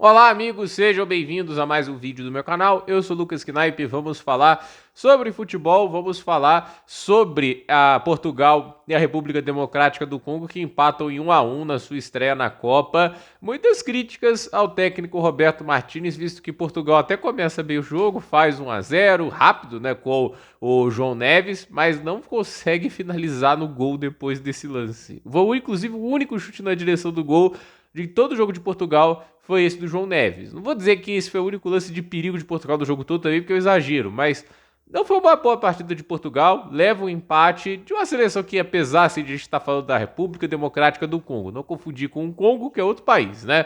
Olá amigos, sejam bem-vindos a mais um vídeo do meu canal. Eu sou o Lucas Knaip e vamos falar sobre futebol, vamos falar sobre a Portugal e a República Democrática do Congo que empatam em 1-1 na sua estreia na Copa. Muitas críticas ao técnico Roberto Martínez, visto que Portugal até começa bem o jogo, faz 1-0 rápido, né, com o João Neves, mas não consegue finalizar no gol depois desse lance. Inclusive o único chute na direção do gol de todo o jogo de Portugal foi esse do João Neves. Não vou dizer que esse foi o único lance de perigo de Portugal do jogo todo também, porque eu exagero, mas não foi uma boa partida de Portugal, leva um empate de uma seleção que, apesar assim, de a gente estar falando da República Democrática do Congo, não confundir com o Congo, que é outro país, né?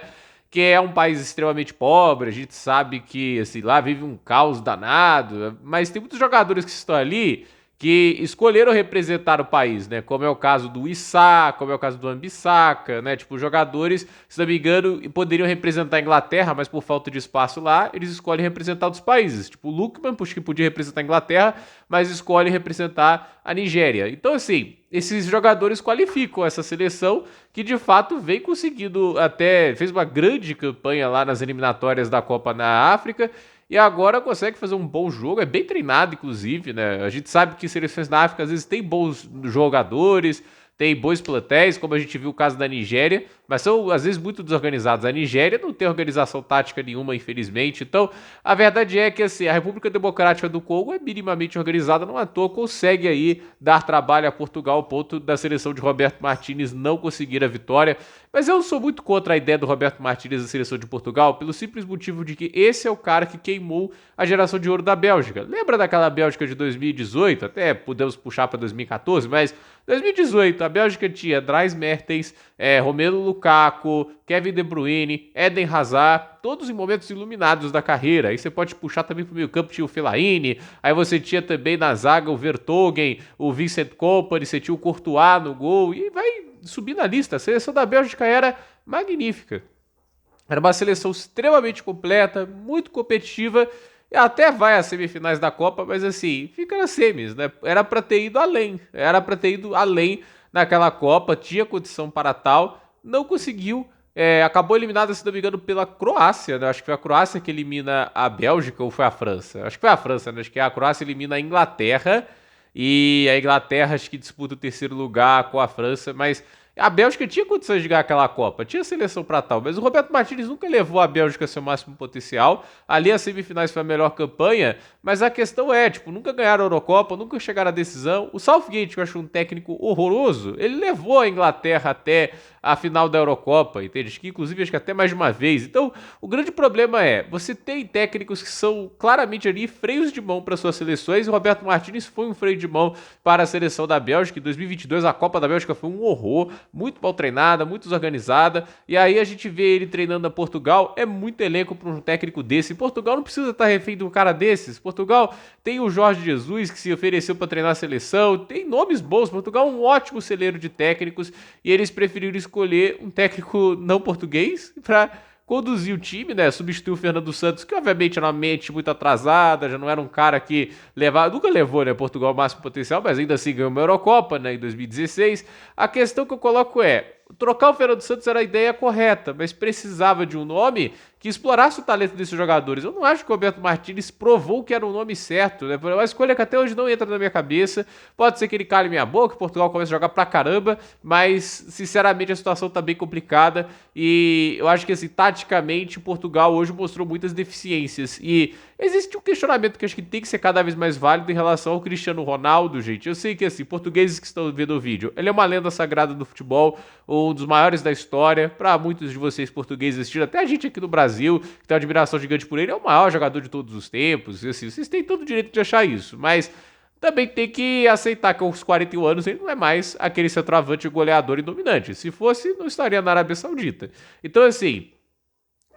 Que é um país extremamente pobre, a gente sabe que assim, lá vive um caos danado, mas tem muitos jogadores que estão ali que escolheram representar o país, né? Como é o caso do Issa, como é o caso do Ambissaca, né? Tipo, jogadores, se não me engano, poderiam representar a Inglaterra, mas por falta de espaço lá, eles escolhem representar outros países. Tipo, o Lookman, que podia representar a Inglaterra, mas escolhe representar a Nigéria. Então, assim, esses jogadores qualificam essa seleção que de fato vem conseguindo até fez uma grande campanha lá nas eliminatórias da Copa na África e agora consegue fazer um bom jogo, é bem treinado inclusive, né? A gente sabe que seleções da África às vezes tem bons jogadores, tem bons plantéis, como a gente viu o caso da Nigéria, mas são às vezes muito desorganizados. A Nigéria não tem organização tática nenhuma, infelizmente. Então, a verdade é que assim, a República Democrática do Congo é minimamente organizada, não à toa consegue aí dar trabalho a Portugal ao ponto da seleção de Roberto Martínez não conseguir a vitória. Mas eu sou muito contra a ideia do Roberto Martínez da seleção de Portugal, pelo simples motivo de que esse é o cara que queimou a geração de ouro da Bélgica. Lembra daquela Bélgica de 2018? Até podemos puxar para 2014, mas 2018, a Bélgica tinha Dries Mertens, Romelu Lukaku, Kevin De Bruyne, Eden Hazard, todos em momentos iluminados da carreira. Aí você pode puxar também para o meio campo, tinha o Fellaini, aí você tinha também na zaga o Vertonghen, o Vincent Kompany, você tinha o Courtois no gol, e vai subir na lista. A seleção da Bélgica era magnífica. Era uma seleção extremamente completa, muito competitiva, e até vai às semifinais da Copa, mas assim, fica nas semis, né? Era pra ter ido além naquela Copa, tinha condição para tal, não conseguiu, acabou eliminada, se não me engano, pela Croácia, né? Acho que foi a Croácia que elimina a Bélgica ou foi a França? Acho que foi a França, né? Acho que a Croácia elimina a Inglaterra e a Inglaterra acho que disputa o terceiro lugar com a França, mas a Bélgica tinha condições de ganhar aquela Copa, tinha seleção para tal, mas o Roberto Martínez nunca levou a Bélgica a seu máximo potencial. Ali as semifinais foi a melhor campanha, mas a questão é, tipo, nunca ganharam a Eurocopa, nunca chegaram à decisão. O Southgate, que eu acho um técnico horroroso, ele levou a Inglaterra até a final da Eurocopa, entende? Que inclusive acho que até mais de uma vez. Então, o grande problema é, você tem técnicos que são claramente ali freios de mão para suas seleções, e o Roberto Martínez foi um freio de mão para a seleção da Bélgica. Em 2022 a Copa da Bélgica foi um horror, muito mal treinada, muito desorganizada, e aí a gente vê ele treinando a Portugal, é muito elenco para um técnico desse. Portugal não precisa estar refém de um cara desses. Portugal tem o Jorge Jesus, que se ofereceu para treinar a seleção, tem nomes bons. Portugal é um ótimo celeiro de técnicos, e eles preferiram escolher um técnico não português para conduzir o time, né? Substituiu o Fernando Santos, que obviamente era uma mente muito atrasada, já não era um cara que levava, nunca levou, né, Portugal ao máximo potencial, mas ainda assim ganhou uma Eurocopa, né, em 2016. A questão que eu coloco é, trocar o Fernando Santos era a ideia correta, mas precisava de um nome que explorasse o talento desses jogadores. Eu não acho que o Roberto Martínez provou que era o nome certo, né? Uma escolha que até hoje não entra na minha cabeça. Pode ser que ele cale minha boca, que Portugal comece a jogar pra caramba, mas sinceramente a situação tá bem complicada e eu acho que assim, taticamente Portugal hoje mostrou muitas deficiências e existe um questionamento que eu acho que tem que ser cada vez mais válido em relação ao Cristiano Ronaldo, gente. Eu sei que assim, portugueses que estão vendo o vídeo, ele é uma lenda sagrada do futebol, um dos maiores da história, para muitos de vocês portugueses assistindo, até a gente aqui no Brasil, que tem uma admiração gigante por ele, é o maior jogador de todos os tempos, e, assim, vocês têm todo o direito de achar isso, mas também tem que aceitar que aos 41 anos ele não é mais aquele centroavante goleador e dominante. Se fosse, não estaria na Arábia Saudita. Então, assim,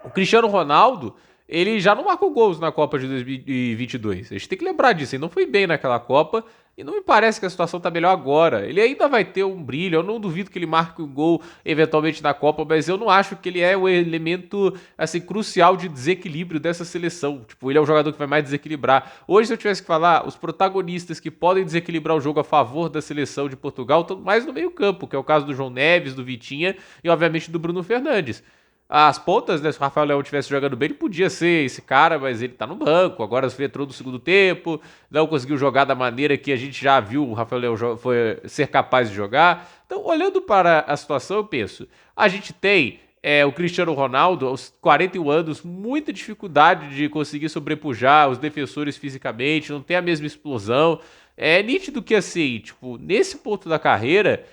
o Cristiano Ronaldo, ele já não marcou gols na Copa de 2022. A gente tem que lembrar disso. Ele não foi bem naquela Copa e não me parece que a situação tá melhor agora. Ele ainda vai ter um brilho. Eu não duvido que ele marque um gol eventualmente na Copa, mas eu não acho que ele é o elemento assim crucial de desequilíbrio dessa seleção. Tipo, ele é o jogador que vai mais desequilibrar. Hoje, se eu tivesse que falar, os protagonistas que podem desequilibrar o jogo a favor da seleção de Portugal estão mais no meio-campo, que é o caso do João Neves, do Vitinha e obviamente do Bruno Fernandes. as pontas, né? Se o Rafael Leão estivesse jogando bem, ele podia ser esse cara, mas ele tá no banco. Agora entrou no segundo tempo, não conseguiu jogar da maneira que a gente já viu o Rafael Leão foi ser capaz de jogar. Então, olhando para a situação, eu penso, a gente tem o Cristiano Ronaldo, aos 41 anos, muita dificuldade de conseguir sobrepujar os defensores fisicamente, não tem a mesma explosão. É nítido que, assim, tipo, nesse ponto da carreira,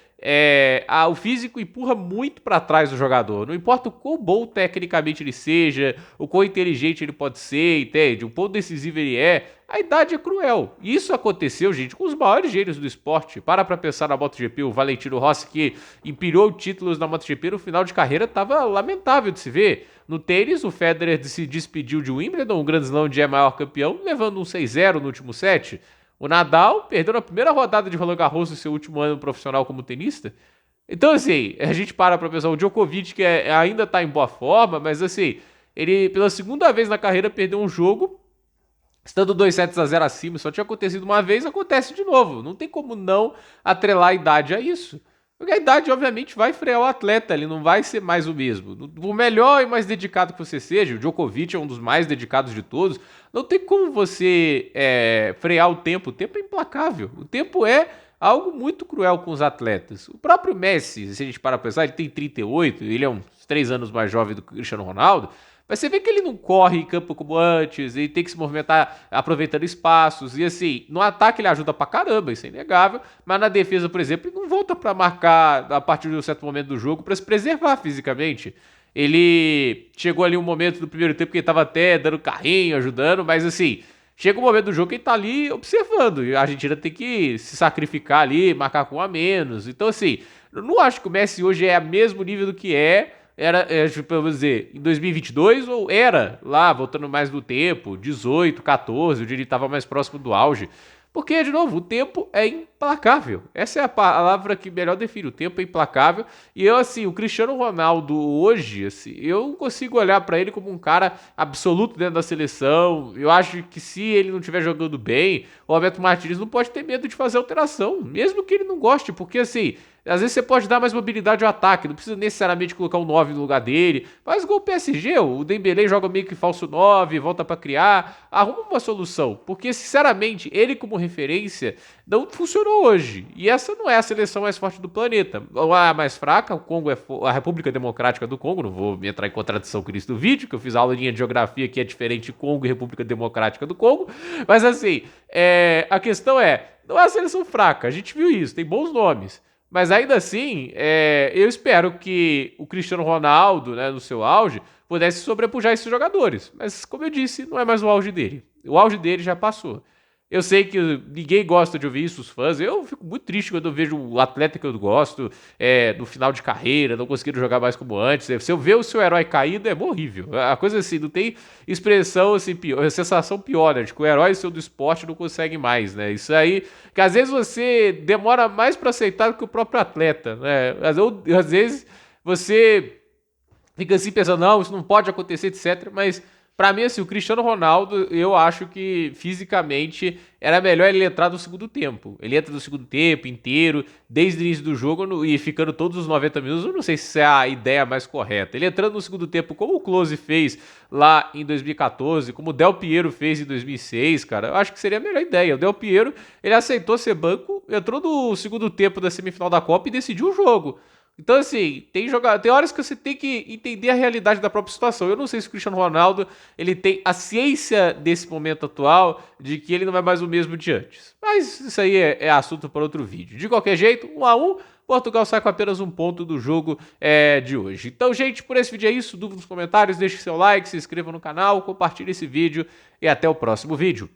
o físico empurra muito para trás do jogador. Não importa o quão bom tecnicamente ele seja, o quão inteligente ele pode ser, entende? O quão decisivo ele é, a idade é cruel. Isso aconteceu, gente, com os maiores gênios do esporte. Para pra pensar na MotoGP, o Valentino Rossi, que empilhou títulos na MotoGP, no final de carreira estava lamentável de se ver. No tênis, o Federer se despediu de Wimbledon, o Grand Slam onde é maior campeão, levando um 6-0 no último set. O Nadal perdeu na primeira rodada de Roland Garros no seu último ano profissional como tenista. Então, assim, a gente para pra pensar, o Djokovic que ainda tá em boa forma, mas assim, ele pela segunda vez na carreira perdeu um jogo, estando 2-0 acima, só tinha acontecido uma vez, acontece de novo. Não tem como não atrelar a idade a isso. Porque a idade, obviamente, vai frear o atleta, ele não vai ser mais o mesmo. Por melhor e mais dedicado que você seja, o Djokovic é um dos mais dedicados de todos, não tem como você frear o tempo é implacável. O tempo é algo muito cruel com os atletas. O próprio Messi, se a gente parar pra pensar, ele tem 38, ele é uns 3 anos mais jovem do que o Cristiano Ronaldo, mas você vê que ele não corre em campo como antes, ele tem que se movimentar aproveitando espaços, e assim, no ataque ele ajuda pra caramba, isso é inegável, mas na defesa, por exemplo, ele não volta pra marcar a partir de um certo momento do jogo pra se preservar fisicamente. Ele chegou ali um momento do primeiro tempo que ele tava até dando carrinho, ajudando, mas assim, chega um momento do jogo que ele tá ali observando, e a Argentina tem que se sacrificar ali, marcar com um a menos. Então assim, eu não acho que o Messi hoje é a mesmo nível do que era, vamos dizer, em 2022, ou era lá, voltando mais no tempo, 18, 14, onde ele estava mais próximo do auge. Porque, de novo, o tempo é implacável. Essa é a palavra que melhor define. O tempo é implacável. E eu, assim, o Cristiano Ronaldo hoje, assim, eu não consigo olhar para ele como um cara absoluto dentro da seleção. Eu acho que se ele não estiver jogando bem, o Roberto Martínez não pode ter medo de fazer alteração, mesmo que ele não goste, porque, assim, às vezes você pode dar mais mobilidade ao ataque, não precisa necessariamente colocar um 9 no lugar dele. Faz igual o PSG, o Dembélé joga meio que falso 9, volta para criar, arruma uma solução. Porque, sinceramente, ele como referência não funcionou hoje. E essa não é a seleção mais forte do planeta. A mais fraca, o Congo a República Democrática do Congo, não vou entrar em contradição com isso do vídeo, que eu fiz aula de geografia que é diferente de Congo e República Democrática do Congo. Mas assim, a questão não é a seleção fraca, a gente viu isso, tem bons nomes. Mas ainda assim, eu espero que o Cristiano Ronaldo, né, no seu auge, pudesse sobrepujar esses jogadores. Mas, como eu disse, não é mais o auge dele. O auge dele já passou. Eu sei que ninguém gosta de ouvir isso, os fãs. Eu fico muito triste quando eu vejo o atleta que eu gosto no final de carreira, não conseguindo jogar mais como antes. Se eu ver o seu herói caído, é horrível. A coisa assim, não tem expressão assim, pior, sensação pior, né? De que o herói seu do esporte não consegue mais, né? Isso aí, que às vezes você demora mais para aceitar do que o próprio atleta, né? Às vezes você fica assim pensando, não, isso não pode acontecer, etc. Mas pra mim, assim, o Cristiano Ronaldo, eu acho que fisicamente era melhor ele entrar no segundo tempo. Ele entra no segundo tempo inteiro, desde o início do jogo e ficando todos os 90 minutos. Eu não sei se é a ideia mais correta. Ele entrando no segundo tempo, como o Klose fez lá em 2014, como o Del Piero fez em 2006, cara, eu acho que seria a melhor ideia. O Del Piero, ele aceitou ser banco, entrou no segundo tempo da semifinal da Copa e decidiu o jogo. Então, assim, tem horas que você tem que entender a realidade da própria situação. Eu não sei se o Cristiano Ronaldo ele tem a ciência desse momento atual de que ele não é mais o mesmo de antes. Mas isso aí é assunto para outro vídeo. De qualquer jeito, 1-1, Portugal sai com apenas um ponto do jogo de hoje. Então, gente, por esse vídeo é isso. Dúvida nos comentários, deixe seu like, se inscreva no canal, compartilhe esse vídeo e até o próximo vídeo.